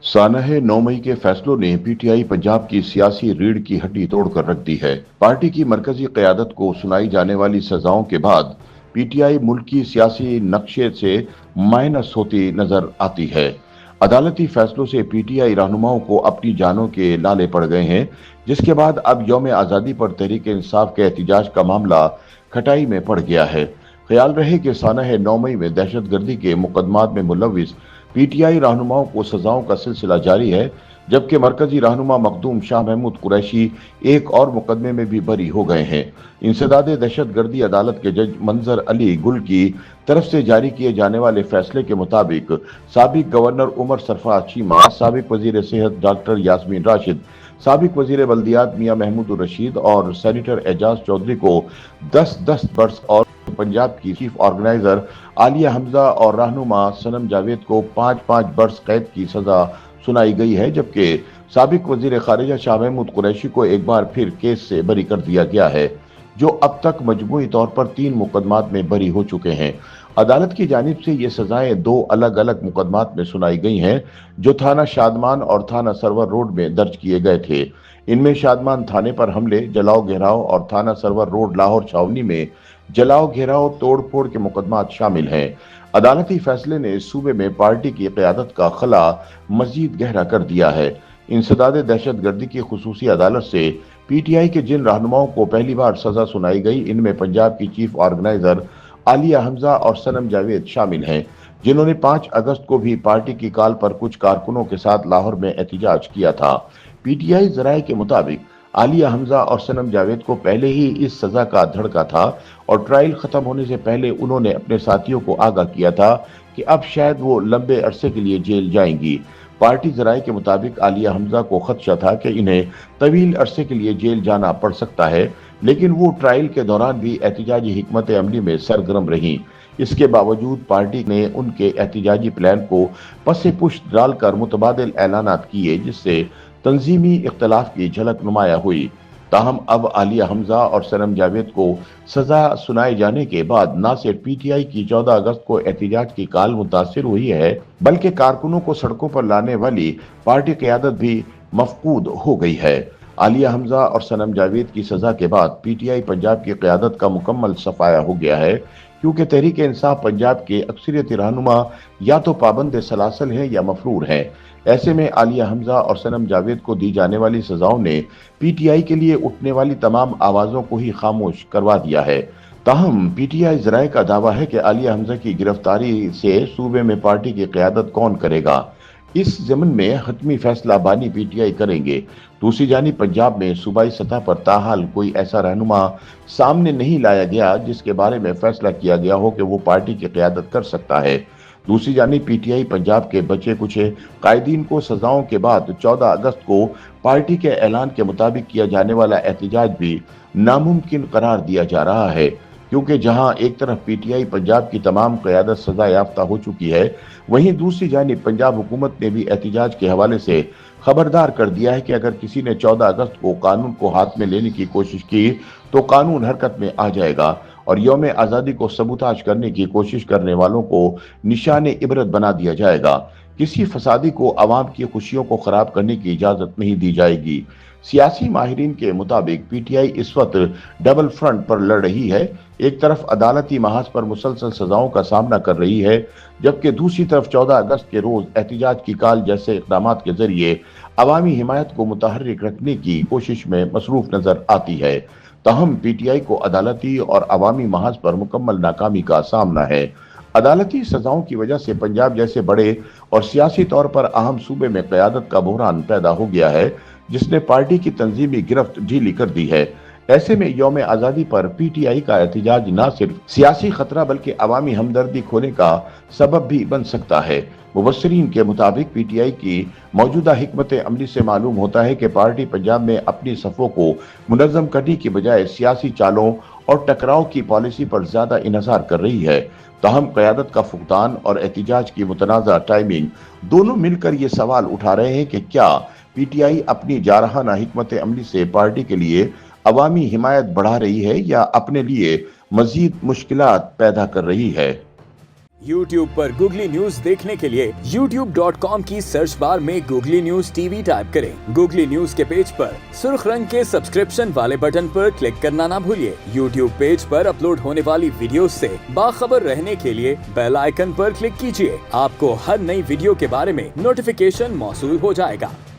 सानह 9 मई के फैसलों ने पीटीआई पंजाब की सियासी रीढ़ की हड्डी तोड़कर रख दी है। पार्टी की मरकजी क़यादत को सुनाई जाने वाली सजाओं के बाद पीटीआई मुल्की सियासी नक्शे से माइनस होती नजर आती है। अदालती फैसलों से पीटीआई रहनुमाओं को अपनी जानों के लाले पड़ गए हैं, जिसके बाद अब यौम आज़ादी पर तहरीक इंसाफ के एहतजाज का मामला खटाई में पड़ गया है। ख्याल रहे कि सानह 9 मई में दहशतगर्दी के मुकदमात में मुलविस पीटीआई रहनुमाओं को सजाओं का सिलसिला जारी है, जबकि मरकजी रहनुमा मखदूम शाह महमूद कुरैशी एक और मुकदमे में भी बरी हो गए हैं। इंसदाद दहशतगर्दी अदालत के जज मंजर अली गुल की तरफ से जारी किए जाने वाले फैसले के मुताबिक साबिक गवर्नर उमर सरफराज चीमा, साबिक वजीर सेहत डॉक्टर यास्मीन राशिद, साबिक वजीर बल्दियात मियां महमूद रशीद और सेनेटर एजाज चौधरी को 10-10 बरस और पंजाब की चीफ ऑर्गेनाइजर आलिया हमजा और रहनुमा सनम जावेद को 5-5 बरस कैद की सजा सुनाई गई है, जबकि साबिक वजीर खारिजा शाह महमूद कुरैशी को एक बार फिर केस से बरी कर दिया गया है, जो अब तक मजमूई तौर पर 3 मुकदमात में बरी हो चुके हैं। अदालत की जानिब से ये सजाएं 2 अलग अलग मुकदमात में सुनाई गई हैं, जो थाना शादमान और थाना सरवर रोड में दर्ज किए गए थे। इनमें शादमान थाने पर हमले, जलाओ घेराव और थाना सरवर रोड लाहौर छावनी में जलाओ घेराव तोड़फोड़ के मुकदमात शामिल हैं। अदालती फैसले ने सूबे में पार्टी की क़यादत का खला मजीद गहरा कर दिया है। इंसदाद दहशतगर्दी की खुसूसी अदालत से पीटीआई के जिन रहनुमाओं को पहली बार सजा सुनाई गई, इनमें पंजाब की चीफ ऑर्गेनाइजर आलिया हमजा और सनम जावेद शामिल हैं, जिन्होंने 5 अगस्त को भी पार्टी की कॉल पर कुछ कारकुनों के साथ लाहौर में एहतजाज किया था। पीटीआई जराये के मुताबिक आलिया हमजा और सनम जावेद को पहले ही इस सजा का धड़का था और ट्रायल खत्म होने से पहले उन्होंने अपने साथियों को आगाह किया था कि अब शायद वो लंबे अरसे के लिए जेल जाएंगी। पार्टी जराये के मुताबिक आलिया हमजा को खदशा था कि इन्हें तवील अरसे के लिए जेल जाना पड़ सकता है, लेकिन वो ट्रायल के दौरान भी एहतजाजी हिकमत अमली में सरगर्म रहीं। इसके बावजूद पार्टी ने उनके एहतजाजी प्लान को पसे पुष्ट डालकर मुतबादिल ऐलानात किए, जिससे तंजीमी इख्तलाफ की झलक नुमाया हुई। ताहम अब आलिया हमजा और सनम जावेद को सजा सुनाए जाने के बाद न सिर्फ पीटीआई की 14 अगस्त को एहतजाज की काल मुतासिर हुई है, बल्कि कारकुनों को सड़कों पर लाने वाली पार्टी क़यादत भी मफकूद हो गई है। आलिया हमजा और सनम जावेद की सजा के बाद पीटीआई पंजाब की क़यादत का मुकम्मल सफाया हो गया है, क्योंकि तहरीक इंसाफ पंजाब के अक्सरियती रहनुमा या तो पाबंद सलासल हैं या मफरूर हैं। ऐसे में आलिया हमजा और सनम जावेद को दी जाने वाली सजाओं ने पीटीआई के लिए उठने वाली तमाम आवाज़ों को ही खामोश करवा दिया है। ताहम पीटीआई जराये का दावा है कि आलिया हमजा की गिरफ्तारी से सूबे में पार्टी की क़यादत कौन करेगा, इस ज़मन में हतमी फैसला बानी पीटीआई करेंगे। दूसरी जानिब पंजाब में सूबाई सतह पर ताहाल कोई ऐसा रहनुमा सामने नहीं लाया गया जिसके बारे में फैसला किया गया हो कि वो पार्टी की क़यादत कर सकता है। दूसरी जानिब पीटीआई पंजाब के बचे कुछ कायदीन को सजाओं के बाद 14 अगस्त को पार्टी के ऐलान के मुताबिक किया जाने वाला एहतजाज भी नामुमकिन करार दिया जा रहा है, क्योंकि जहां एक तरफ पीटीआई पंजाब की तमाम क़यादत सजा याफ्ता हो चुकी है, वहीं दूसरी जानिब पंजाब हुकूमत ने भी एहतजाज के हवाले से खबरदार कर दिया है कि अगर किसी ने 14 अगस्त को कानून को हाथ में लेने की कोशिश की तो कानून हरकत में आ जाएगा और यौम आज़ादी को सबूताज करने की कोशिश करने वालों को निशान इबरत बना दिया जाएगा। किसी फसादी को आवाम की खुशियों को खराब करने की इजाज़त नहीं दी जाएगी। सियासी माहिरीन के मुताबिक पीटीआई इस वक्त डबल फ्रंट पर लड़ रही है। एक तरफ अदालती महाज पर मुसलसल सजाओं का सामना कर रही है, जबकि दूसरी तरफ 14 अगस्त के रोज एहतजाज की काल जैसे इक़दाम के जरिए अवामी हिमायत को मुतहर्रिक रखने की कोशिश में मसरूफ नजर आती है। ताहम पीटीआई को अदालती और अवामी महाज पर मुकम्मल नाकामी का सामना है। अदालती सजाओं की वजह से पंजाब जैसे बड़े और सियासी तौर पर अहम सूबे में क़यादत का बहरान पैदा हो गया है, जिसने पार्टी की तंजीमी गिरफ्त ढीली कर दी है। ऐसे में यौम आज़ादी पर पीटीआई का एहतजाज न सिर्फ सियासी खतरा बल्कि अवामी हमदर्दी खोने का सबब भी बन सकता है। मुबस्सिरीन के मुताबिक पीटीआई की मौजूदा हिकमत अमली से मालूम होता है कि पार्टी पंजाब में अपनी सफ़ों को मुनज़्ज़म करने की बजाय सियासी चालों और टकराव की पॉलिसी पर ज़्यादा इन्हिसार कर रही है। ताहम क़यादत का फुक़दान और एहतजाज की मुतनाज़ा टाइमिंग दोनों मिलकर ये सवाल उठा रहे हैं कि क्या पीटीआई अपनी जारहाना हिकमत अमली से पार्टी के लिए अवामी हिमायत बढ़ा रही है या अपने लिए मजीद मुश्किलात पैदा कर रही है। YouTube पर गूगली न्यूज देखने के लिए youtube.com की सर्च बार में गूगली न्यूज टीवी टाइप करें। गूगली न्यूज के पेज पर सुर्ख रंग के सब्सक्रिप्शन वाले बटन पर क्लिक करना ना भूलिए। YouTube पेज पर अपलोड होने वाली वीडियोस से बाखबर रहने के लिए बेल आइकन पर क्लिक कीजिए। आपको हर नई वीडियो के बारे में नोटिफिकेशन मौसूल हो जाएगा।